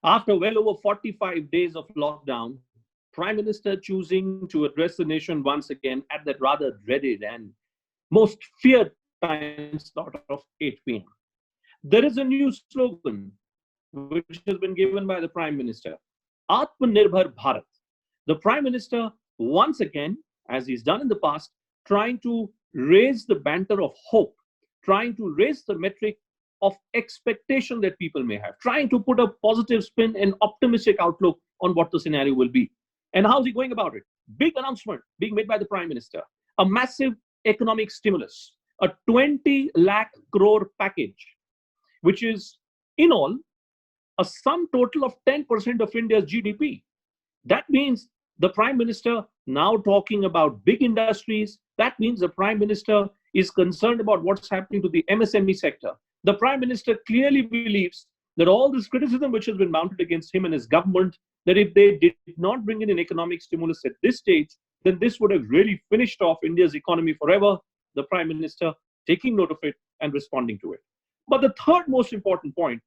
After well over 45 days of lockdown, Prime Minister choosing to address the nation once again at that rather dreaded and most feared time slot of 8 p.m. There is a new slogan which has been given by the Prime Minister, Atmanirbhar Bharat. The Prime Minister, once again, as he's done in the past, trying to raise the banter of hope, trying to raise the metric of expectation that people may have, trying to put a positive spin and optimistic outlook on what the scenario will be. And how's he going about it? Big announcement being made by the Prime Minister, a massive economic stimulus, a 20 lakh crore package, which is in all a sum total of 10% of India's GDP. That means the Prime Minister now talking about big industries. That means the Prime Minister is concerned about what's happening to the MSME sector. The Prime Minister clearly believes that all this criticism which has been mounted against him and his government, that if they did not bring in an economic stimulus at this stage, then this would have really finished off India's economy forever. The Prime Minister taking note of it and responding to it. But the third most important point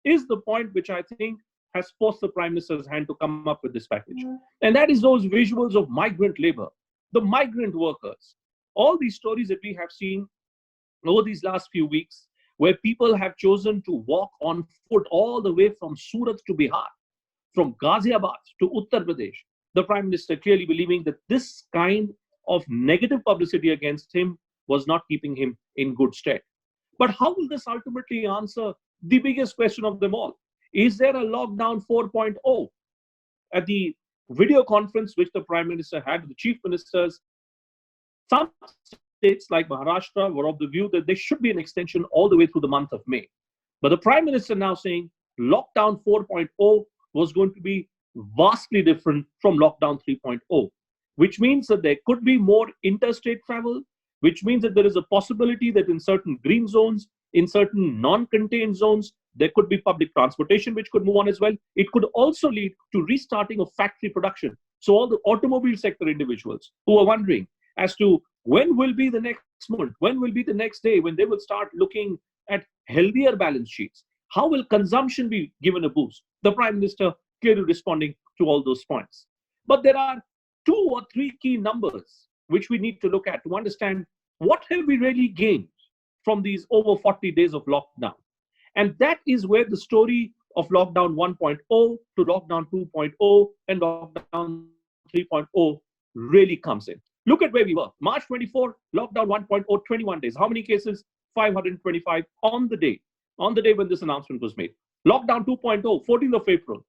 is the point which I think has forced the Prime Minister's hand to come up with this package. And that is those visuals of migrant labor, the migrant workers. All these stories that we have seen over these last few weeks, where people have chosen to walk on foot all the way from Surat to Bihar, from Ghaziabad to Uttar Pradesh. The Prime Minister clearly believing that this kind of negative publicity against him was not keeping him in good stead. But how will this ultimately answer the biggest question of them all? Is there a lockdown 4.0? At the video conference which the Prime Minister had with the chief ministers, some states like Maharashtra were of the view that there should be an extension all the way through the month of May. But the Prime Minister now saying lockdown 4.0 was going to be vastly different from lockdown 3.0, which means that there could be more interstate travel, which means that there is a possibility that in certain green zones, in certain non-contained zones, there could be public transportation which could move on as well. It could also lead to restarting of factory production. So all the automobile sector individuals who are wondering as to when will be the next month, when will be the next day, when they will start looking at healthier balance sheets, how will consumption be given a boost? The Prime Minister clearly responding to all those points. But there are 2 or 3 key numbers which we need to look at to understand what have we really gained from these over 40 days of lockdown. And that is where the story of lockdown 1.0 to lockdown 2.0 and lockdown 3.0 really comes in. Look at where we were. March 24, lockdown 1.0, 21 days. How many cases? 525 on the day when this announcement was made. Lockdown 2.0, 14th of April,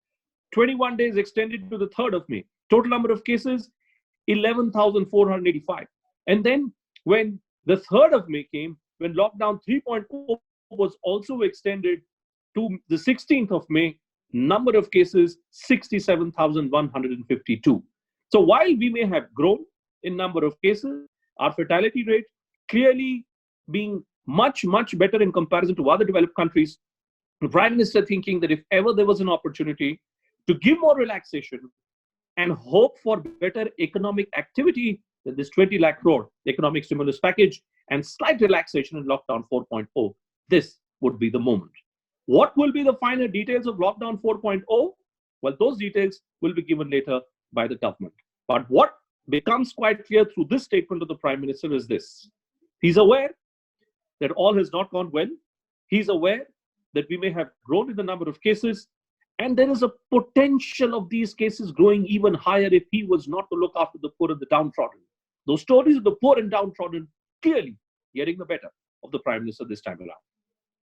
21 days extended to the 3rd of May. Total number of cases, 11,485. And then when the 3rd of May came, when lockdown 3.0 was also extended to the 16th of May, number of cases, 67,152. So while we may have grown in number of cases, our fatality rate clearly being much, much better in comparison to other developed countries, the Prime Minister thinking that if ever there was an opportunity to give more relaxation and hope for better economic activity, that this 20 lakh crore economic stimulus package and slight relaxation in lockdown 4.0, this would be the moment. What will be the finer details of lockdown 4.0? Well, those details will be given later by the government. But what becomes quite clear through this statement of the Prime Minister is this. He's aware that all has not gone well. He's aware that we may have grown in the number of cases, and there is a potential of these cases growing even higher if he was not to look after the poor and the downtrodden. Those stories of the poor and downtrodden clearly getting the better of the Prime Minister this time around.